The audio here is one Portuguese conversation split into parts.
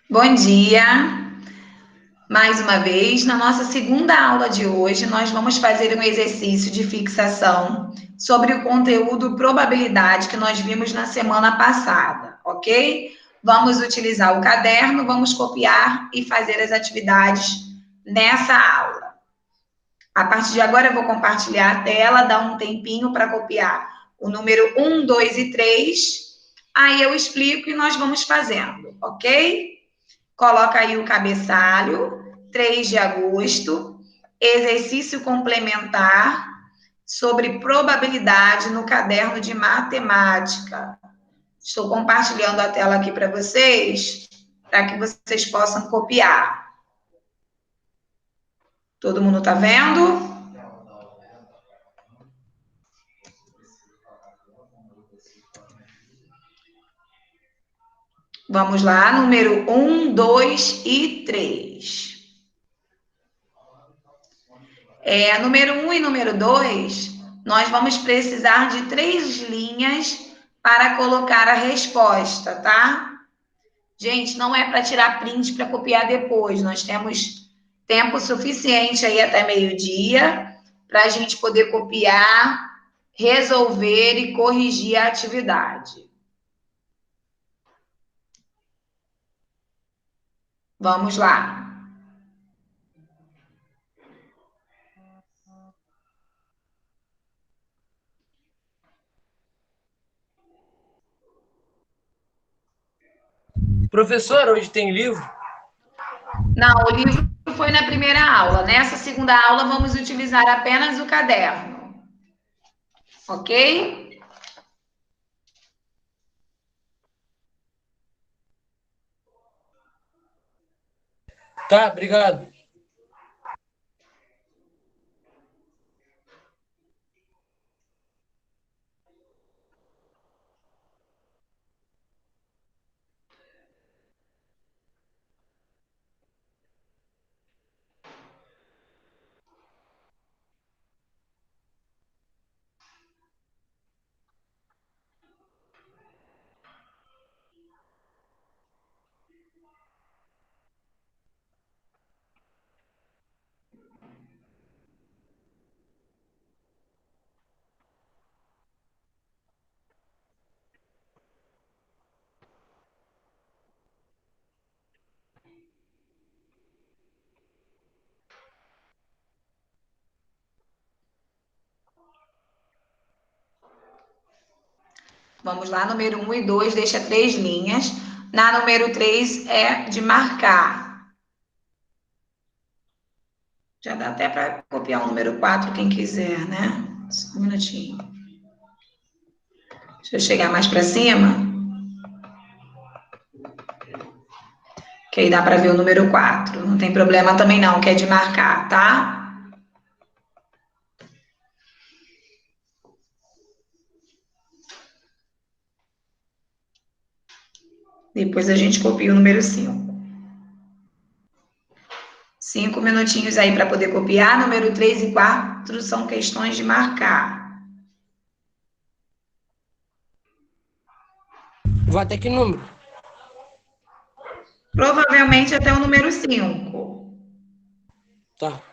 Bom dia! Mais uma vez, na nossa segunda aula de hoje, nós vamos fazer um exercício de fixação sobre o conteúdo probabilidade que nós vimos na semana passada, ok? Vamos utilizar o caderno, vamos copiar e fazer as atividades nessa aula. A partir de agora, eu vou compartilhar a tela, dar um tempinho para copiar o número um, 2 e 3. Aí eu explico e nós vamos fazendo, ok? Coloca aí o cabeçalho, 3 de agosto, exercício complementar sobre probabilidade no caderno de matemática. Estou compartilhando a tela aqui para vocês, para que vocês possam copiar. Todo mundo está vendo? Vamos lá, número 1, 2 e 3. Número 1 e número 2, nós vamos precisar de 3 linhas para colocar a resposta, tá? Gente, não é para tirar print para copiar depois. Nós temos tempo suficiente aí até meio-dia para a gente poder copiar, resolver e corrigir a atividade. Vamos lá. Professor, hoje tem livro? Não, o livro foi na primeira aula. Nessa segunda aula, vamos utilizar apenas o caderno. Ok? Tá, obrigado. Vamos lá, número 1 e 2, deixa 3 linhas. Na número 3 é de marcar. Já dá até para copiar o número 4, quem quiser, né? Só um minutinho. Deixa eu chegar mais para cima, que aí dá para ver o número 4. Não tem problema também não, que é de marcar, tá? Depois a gente copia o número 5. 5 minutinhos aí para poder copiar. Número 3 e 4 são questões de marcar. Vou até que número? Provavelmente até o número 5. Tá.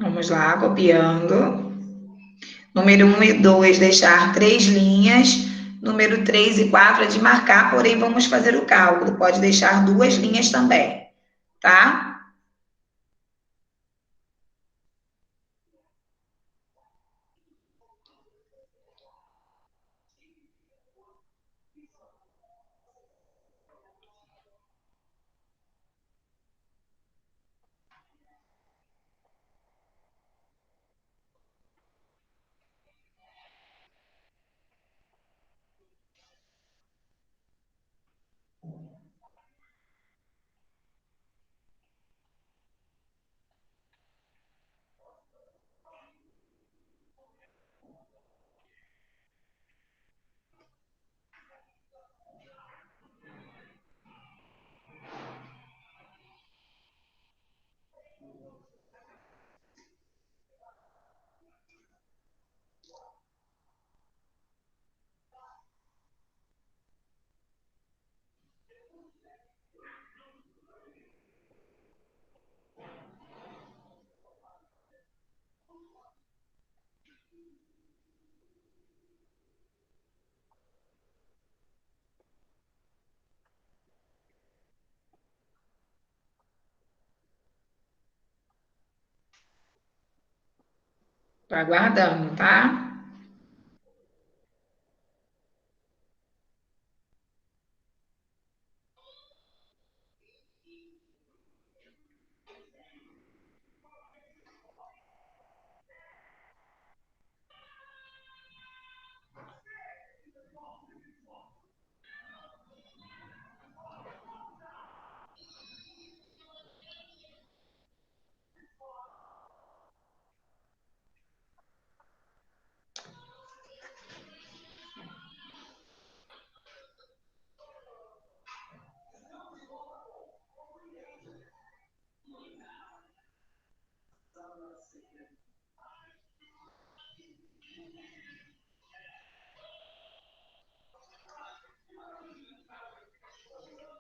Vamos lá, copiando. Número 1 e 2, deixar 3 linhas. Número 3 e 4 é de marcar, porém vamos fazer o cálculo. Pode deixar 2 linhas também, tá? Tô aguardando, tá?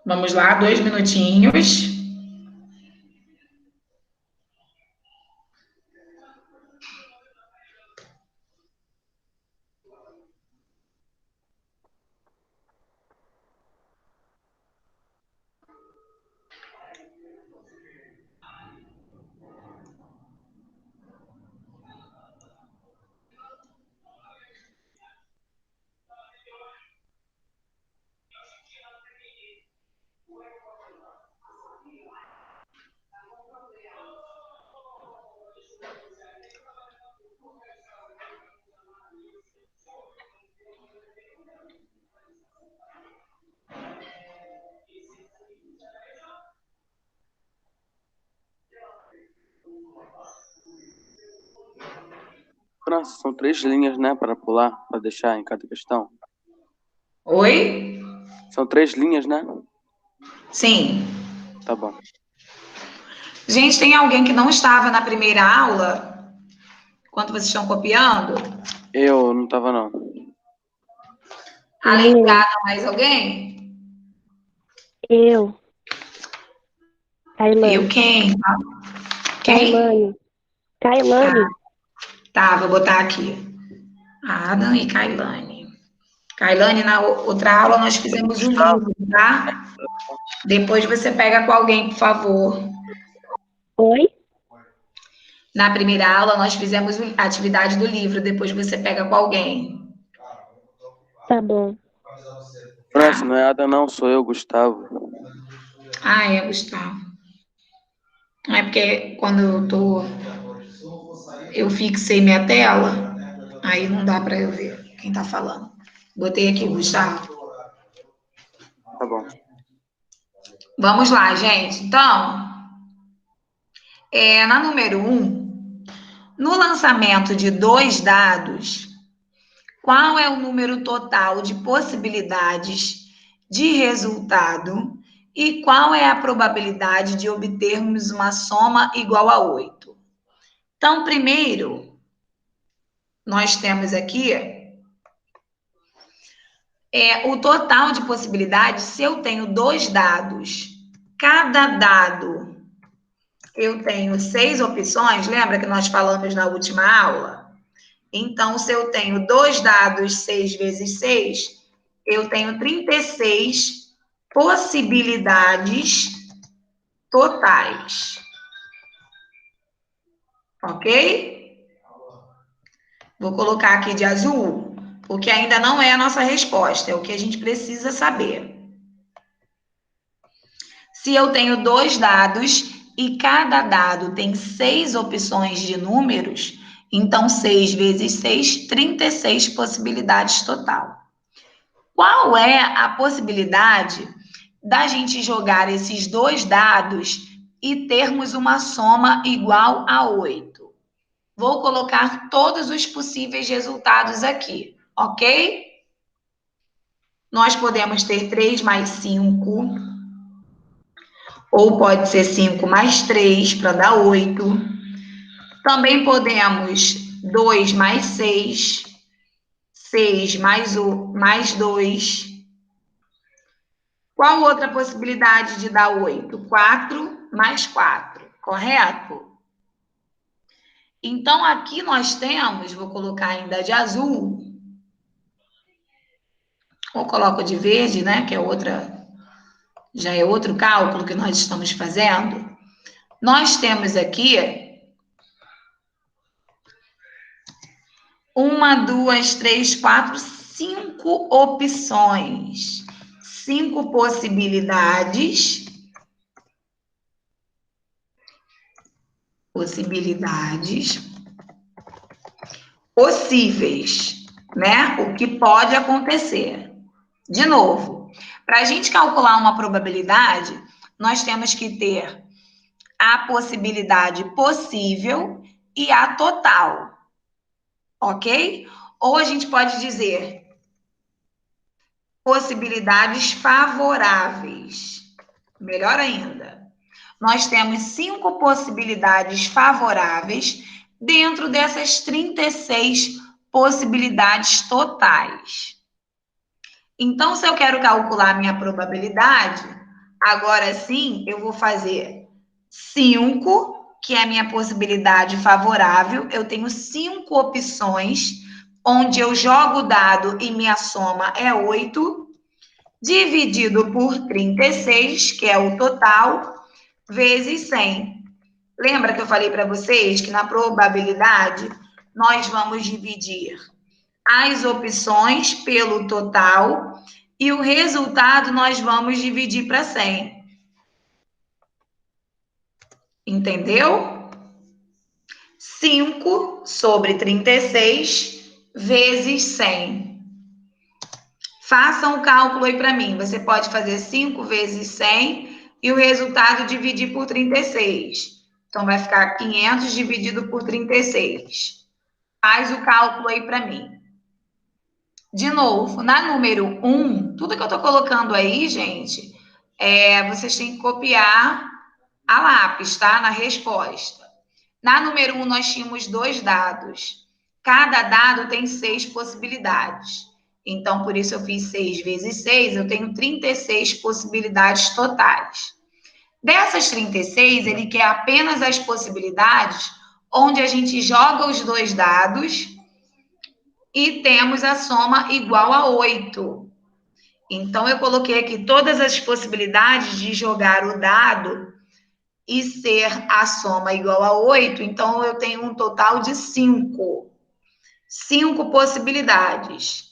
Vamos lá, 2 minutinhos. Nossa, são 3 linhas, né, para pular, para deixar em cada questão. Oi? São 3 linhas, né? Sim. Tá bom. Gente, tem alguém que não estava na primeira aula, enquanto vocês estão copiando? Eu não tava, não. Além de Ada, mais alguém? Eu. Eu Kailane. quem? Quem? Kailane. Kailane. Tá, vou botar aqui. Adam e Kailane. Kailane, na outra aula nós fizemos o livro, tá? Depois você pega com alguém, por favor. Oi? Na primeira aula nós fizemos a atividade do livro, depois você pega com alguém. Tá bom. Nossa, não é Ada, não, sou eu, Gustavo. Ah, é, Gustavo. Não é porque quando eu fixei minha tela, aí não dá para eu ver quem tá falando. Botei aqui, Gustavo. Tá bom. Vamos lá, gente. Então, na número 1, no lançamento de 2 dados, qual é o número total de possibilidades de resultado e qual é a probabilidade de obtermos uma soma igual a 8? Então, primeiro, nós temos aqui o total de possibilidades. Se eu tenho 2 dados, cada dado eu tenho 6 opções, lembra que nós falamos na última aula? Então, se eu tenho 2 dados 6 vezes 6, eu tenho 36 possibilidades totais. Ok? Vou colocar aqui de azul, porque ainda não é a nossa resposta, é o que a gente precisa saber. Se eu tenho 2 dados e cada dado tem 6 opções de números, então 6 vezes 6, 36 possibilidades total. Qual é a possibilidade da gente jogar esses 2 dados e termos uma soma igual a 8? Vou colocar todos os possíveis resultados aqui, ok? Nós podemos ter 3 mais 5, ou pode ser 5 mais 3 para dar 8. Também podemos 2 mais 6, 6 mais 2. Qual outra possibilidade de dar 8? 4 mais 4, correto? Então, aqui nós temos, vou colocar ainda de azul, ou coloco de verde, né, que é outra, já é outro cálculo que nós estamos fazendo. Nós temos aqui 1, 2, 3, 4, 5 opções, 5 possibilidades possíveis, né? O que pode acontecer. De novo, para a gente calcular uma probabilidade, nós temos que ter a possibilidade possível e a total, ok? Ou a gente pode dizer possibilidades favoráveis. Melhor ainda. Nós temos 5 possibilidades favoráveis dentro dessas 36 possibilidades totais. Então, se eu quero calcular minha probabilidade, agora sim, eu vou fazer 5, que é a minha possibilidade favorável. Eu tenho 5 opções, onde eu jogo o dado e minha soma é 8, dividido por 36, que é o total, vezes 100. Lembra que eu falei para vocês que na probabilidade nós vamos dividir as opções pelo total e o resultado nós vamos dividir para 100. Entendeu? 5 sobre 36 vezes 100. Façam o cálculo aí para mim. Você pode fazer 5 vezes 100 e o resultado dividir por 36. Então, vai ficar 500 dividido por 36. Faz o cálculo aí para mim. De novo, na número 1, tudo que eu estou colocando aí, gente, vocês têm que copiar a lápis, tá? Na resposta. Na número 1, nós tínhamos 2 dados. Cada dado tem 6 possibilidades. Então, por isso eu fiz 6 vezes 6, eu tenho 36 possibilidades totais. Dessas 36, ele quer apenas as possibilidades onde a gente joga os 2 dados e temos a soma igual a 8. Então, eu coloquei aqui todas as possibilidades de jogar o dado e ser a soma igual a 8. Então, eu tenho um total de 5. 5 possibilidades.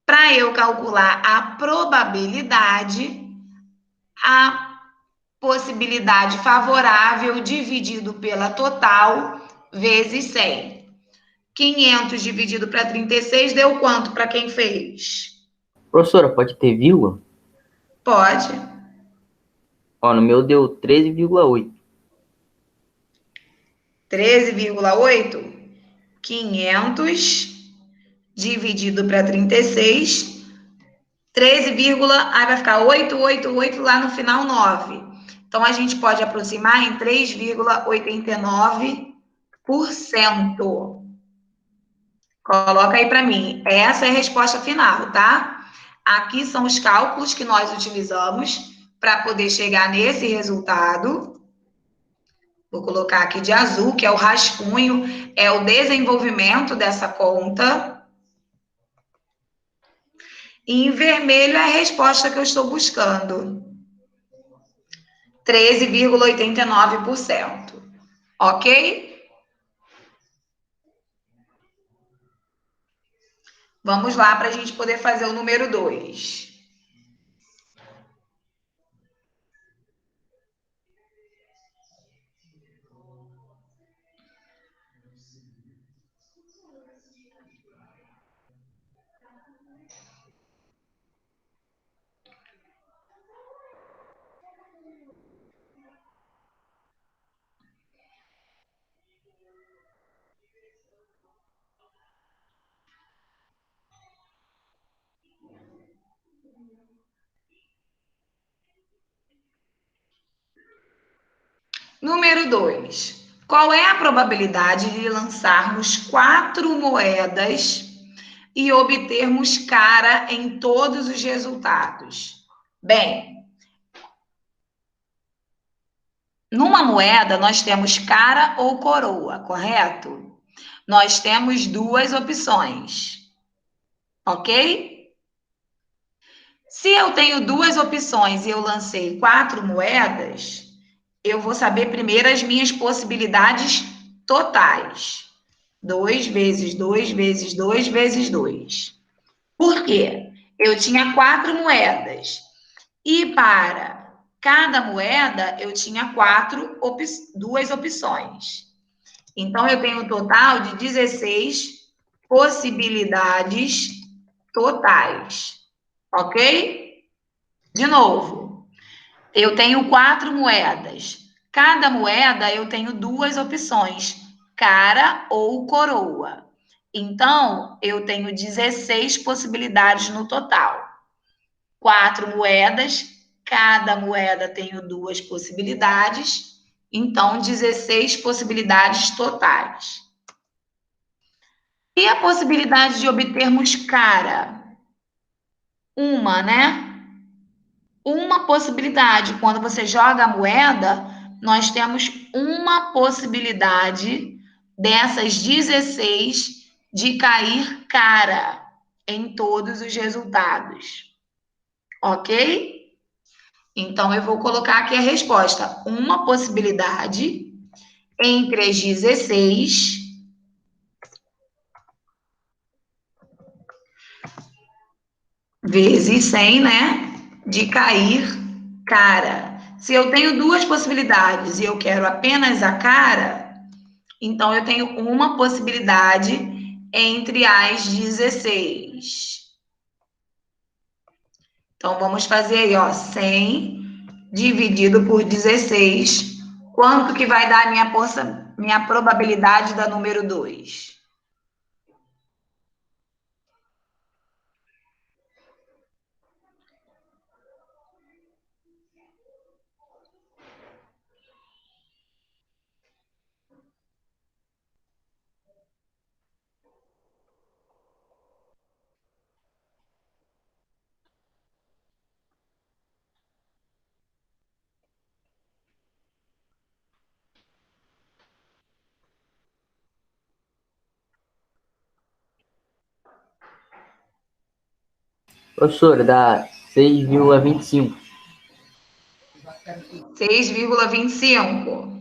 Para eu calcular a probabilidade, a possibilidade favorável dividido pela total vezes 100. 500 dividido para 36 deu quanto para quem fez? Professora, pode ter vírgula? Pode. Ó, no meu deu 13,8. 13,8? 500 dividido para 36, 13, aí vai ficar 888 lá no final 9. Então, a gente pode aproximar em 3,89%. Coloca aí para mim. Essa é a resposta final, tá? Aqui são os cálculos que nós utilizamos para poder chegar nesse resultado. Vou colocar aqui de azul, que é o rascunho, é o desenvolvimento dessa conta. E em vermelho é a resposta que eu estou buscando. 13,89%. Ok? Vamos lá para a gente poder fazer o número 2. Número 2. Qual é a probabilidade de lançarmos 4 moedas e obtermos cara em todos os resultados? Bem, numa moeda nós temos cara ou coroa, correto? Nós temos duas opções, ok? Se eu tenho duas opções e eu lancei 4 moedas, eu vou saber primeiro as minhas possibilidades totais. 2 vezes 2 vezes 2 vezes 2. Por quê? Eu tinha 4 moedas. E para cada moeda, eu tinha duas opções. Então, eu tenho um total de 16 possibilidades totais. Ok? De novo, eu tenho 4 moedas. Cada moeda eu tenho duas opções, cara ou coroa. Então, eu tenho 16 possibilidades no total. 4 moedas, cada moeda tenho duas possibilidades, então 16 possibilidades totais. E a possibilidade de obtermos cara? Uma, né? Uma possibilidade. Quando você joga a moeda, nós temos uma possibilidade dessas 16 de cair cara em todos os resultados. Ok? Então, eu vou colocar aqui a resposta. Uma possibilidade entre as 16 vezes 100, né? De cair cara. Se eu tenho duas possibilidades e eu quero apenas a cara, então eu tenho uma possibilidade entre as 16. Então, vamos fazer aí, ó, 100 dividido por 16. Quanto que vai dar a minha probabilidade da número 2? Professora, dá 6,25. 6,25.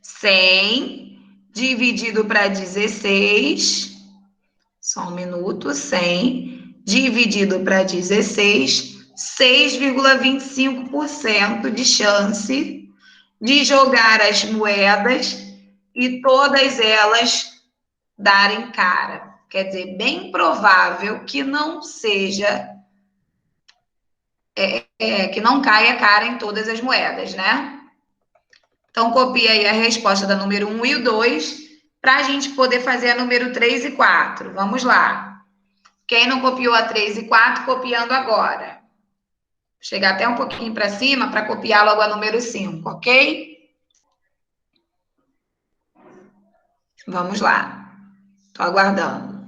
100 dividido para 16. Só um minuto. 100 dividido para 16. 6,25% de chance de jogar as moedas e todas elas darem cara. Quer dizer, bem provável que não seja, que não caia cara em todas as moedas, né? Então, copia aí a resposta da número 1 e o 2, para a gente poder fazer a número 3 e 4. Vamos lá. Quem não copiou a 3 e 4, copiando agora. Vou chegar até um pouquinho para cima para copiar logo a número 5, ok? Vamos lá. Estou aguardando.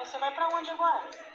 você vai pra onde agora?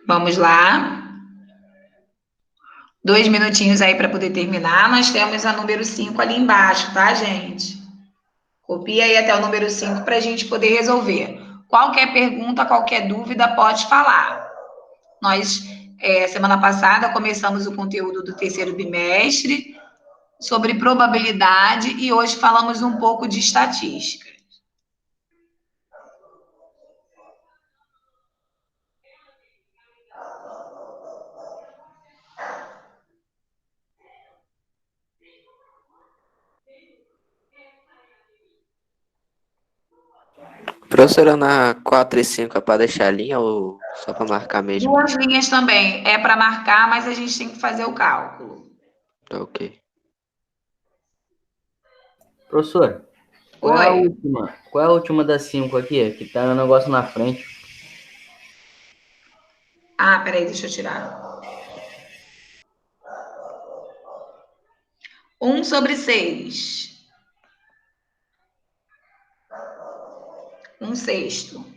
Vamos lá. 2 minutinhos aí para poder terminar. Nós temos a número 5 ali embaixo, tá, gente? Copia aí até o número 5 para a gente poder resolver. Qualquer pergunta, qualquer dúvida, pode falar. Nós, semana passada, começamos o conteúdo do terceiro bimestre sobre probabilidade e hoje falamos um pouco de estatística. Professora, na 4 e 5 é para deixar a linha ou só para marcar mesmo? 2 linhas também. É para marcar, mas a gente tem que fazer o cálculo. Tá ok. Professor, qual é a Oi. última? Qual é a última das 5 aqui? Que tá um negócio na frente. Ah, peraí, deixa eu tirar. 1/6. 1/6.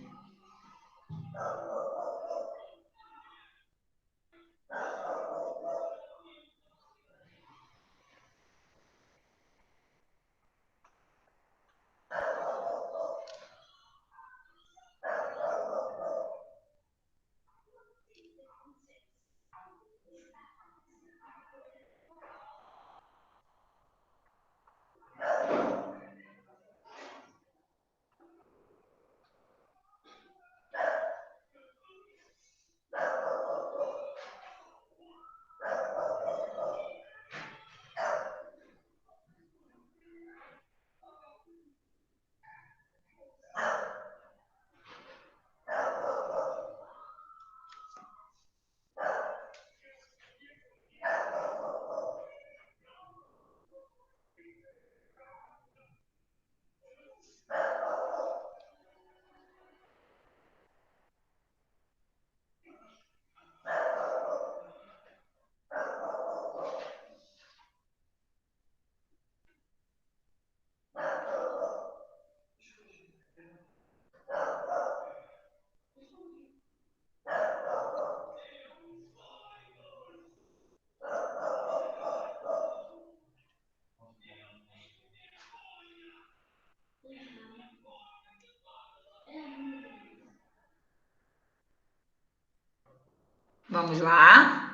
Vamos lá.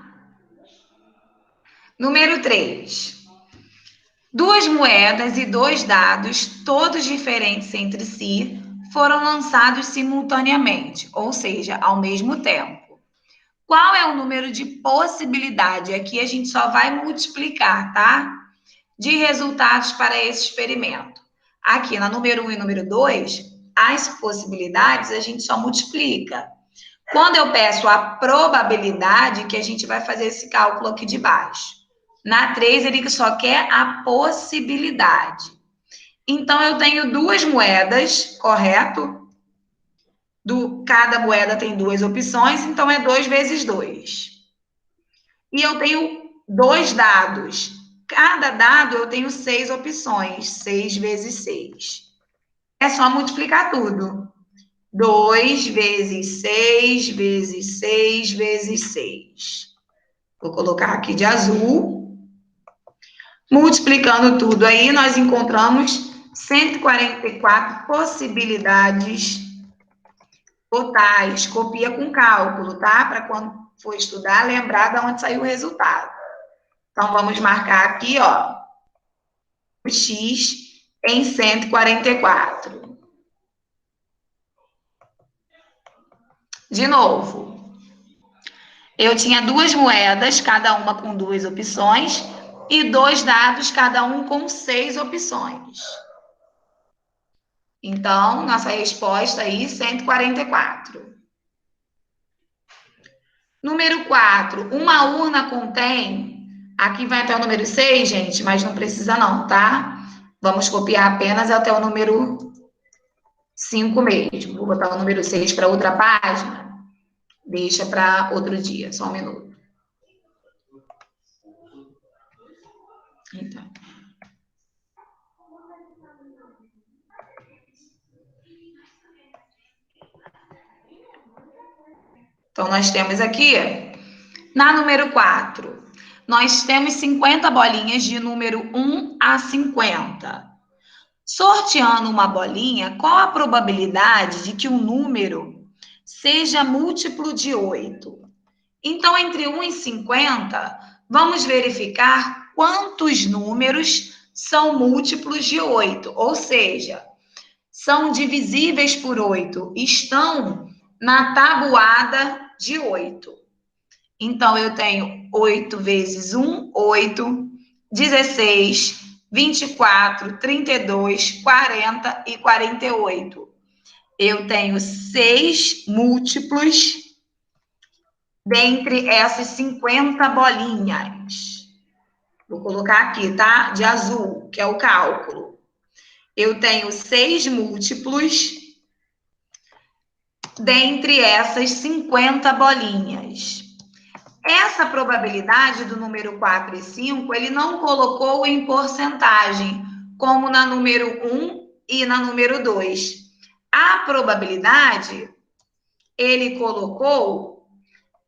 Número 3. 2 moedas e 2 dados, todos diferentes entre si, foram lançados simultaneamente, ou seja, ao mesmo tempo. Qual é o número de possibilidade? Aqui a gente só vai multiplicar, tá? De resultados para esse experimento. Aqui na número 1 e número 2, as possibilidades a gente só multiplica. Quando eu peço a probabilidade, que a gente vai fazer esse cálculo aqui de baixo. Na 3, ele só quer a possibilidade. Então, eu tenho 2 moedas, correto? Cada moeda tem 2 opções, então é 2 vezes 2. E eu tenho 2 dados. Cada dado eu tenho 6 opções. 6 vezes 6. É só multiplicar tudo. 2 vezes 6 vezes 6 vezes 6. Vou colocar aqui de azul. Multiplicando tudo aí, nós encontramos 144 possibilidades totais. Copia com cálculo, tá? Para quando for estudar, lembrar de onde saiu o resultado. Então, vamos marcar aqui, ó, o X em 144. De novo, eu tinha 2 moedas, cada uma com 2 opções, e 2 dados, cada um com 6 opções. Então, nossa resposta aí, 144. Número 4, uma urna contém... Aqui vai até o número 6, gente, mas não precisa não, tá? Vamos copiar apenas até o número 5 mesmo. Vou botar o número 6 para outra página. Deixa para outro dia, só um minuto. Então. Então, nós temos aqui, na número 4, nós temos 50 bolinhas de número 1 a 50. Sorteando uma bolinha, qual a probabilidade de que o número seja múltiplo de 8? Então, entre 1 e 50, vamos verificar quantos números são múltiplos de 8, ou seja, são divisíveis por 8, estão na tabuada de 8. Então, eu tenho 8 vezes 1, 8, 16, 24, 32, 40 e 48. Eu tenho 6 múltiplos dentre essas 50 bolinhas. Vou colocar aqui, tá? De azul, que é o cálculo. Eu tenho 6 múltiplos dentre essas 50 bolinhas. Essa probabilidade do número 4 e 5, ele não colocou em porcentagem, como na número 1 e na número 2. A probabilidade, ele colocou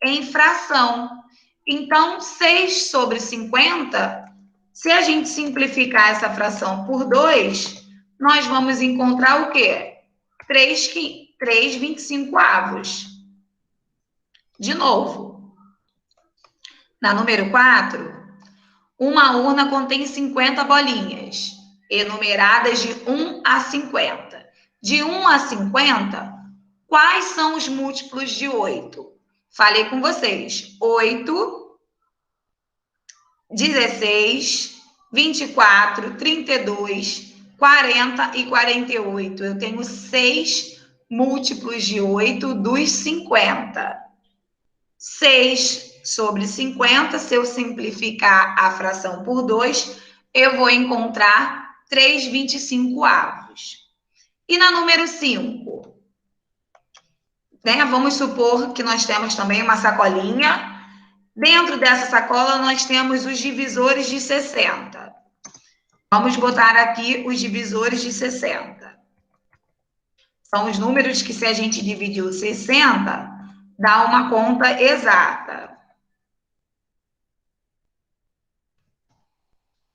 em fração. Então, 6 sobre 50, se a gente simplificar essa fração por 2, nós vamos encontrar o quê? 3 25avos. De novo. Na número 4, uma urna contém 50 bolinhas, enumeradas de 1 a 50. De 1 a 50, quais são os múltiplos de 8? Falei com vocês. 8, 16, 24, 32, 40 e 48. Eu tenho 6 múltiplos de 8 dos 50. 6 sobre 50, se eu simplificar a fração por 2, eu vou encontrar 3 25avos. E na número 5, né, vamos supor que nós temos também uma sacolinha. Dentro dessa sacola, nós temos os divisores de 60. Vamos botar aqui os divisores de 60. São os números que, se a gente dividir 60, dá uma conta exata.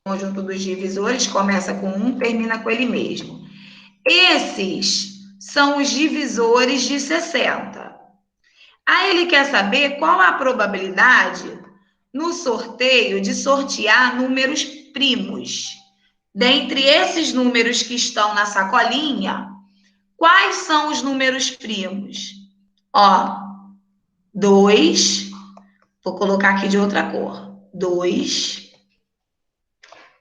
O conjunto dos divisores começa com 1, termina com ele mesmo. Esses são os divisores de 60. Aí ele quer saber qual a probabilidade no sorteio de sortear números primos. Dentre esses números que estão na sacolinha, quais são os números primos? Ó, 2, vou colocar aqui de outra cor. 2,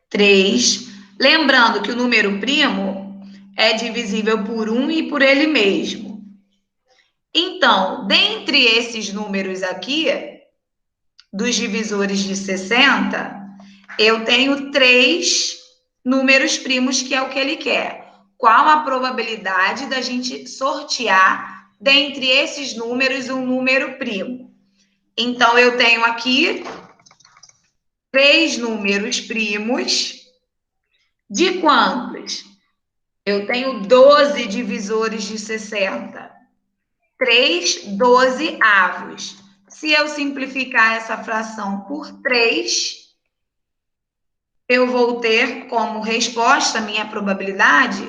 3. Lembrando que o número primo é divisível por 1 e por ele mesmo. Então, dentre esses números aqui, dos divisores de 60, eu tenho 3 números primos, que é o que ele quer. Qual a probabilidade da gente sortear dentre esses números um número primo? Então, eu tenho aqui 3 números primos. De quantos? Eu tenho 12 divisores de 60. 3 12avos. Se eu simplificar essa fração por 3, eu vou ter como resposta, minha probabilidade,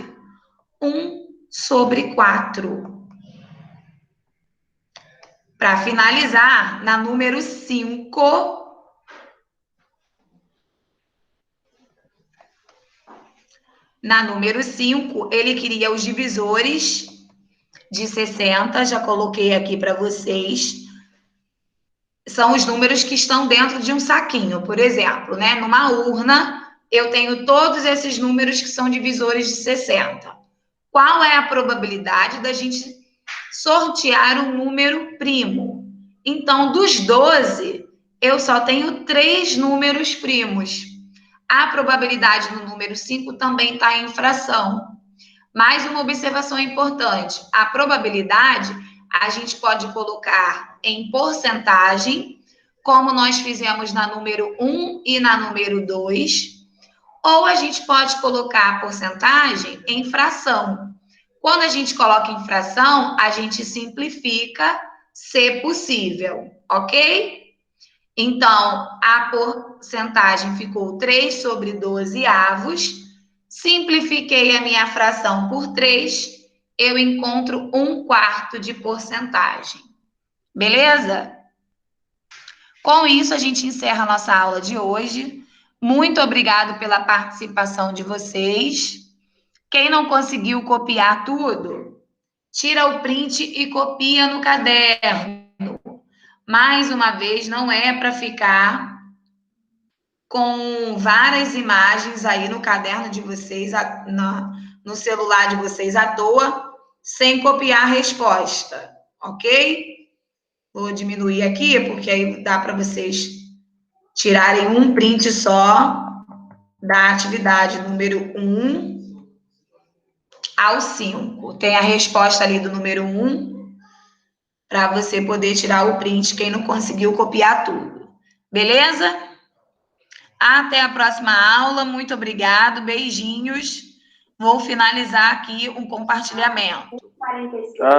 1/4. Para finalizar, na número 5, ele queria os divisores de 60, já coloquei aqui para vocês. São os números que estão dentro de um saquinho, por exemplo, né? Numa urna, eu tenho todos esses números que são divisores de 60. Qual é a probabilidade da gente sortear um número primo? Então, dos 12, eu só tenho 3 números primos. A probabilidade no número 5 também está em fração. Mais uma observação importante: a probabilidade a gente pode colocar em porcentagem, como nós fizemos na número 1 e na número 2, ou a gente pode colocar a porcentagem em fração. Quando a gente coloca em fração, a gente simplifica, se possível, ok? Então, a porcentagem ficou 3/12 avos. Simplifiquei a minha fração por 3, eu encontro 1/4 de porcentagem. Beleza? Com isso, a gente encerra a nossa aula de hoje. Muito obrigado pela participação de vocês. Quem não conseguiu copiar tudo, tira o print e copia no caderno. Mais uma vez, não é para ficar com várias imagens aí no caderno de vocês, no celular de vocês à toa, sem copiar a resposta, ok? Vou diminuir aqui, porque aí dá para vocês tirarem um print só da atividade número 1 ao 5. Tem a resposta ali do número 1, para você poder tirar o print, quem não conseguiu copiar tudo. Beleza? Até a próxima aula. Muito obrigado. Beijinhos. Vou finalizar aqui um compartilhamento.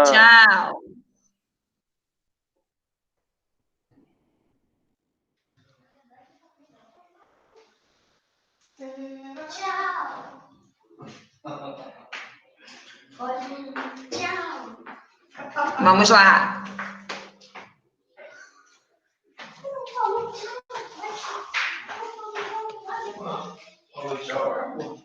Tchau. Vamos lá. Tchau.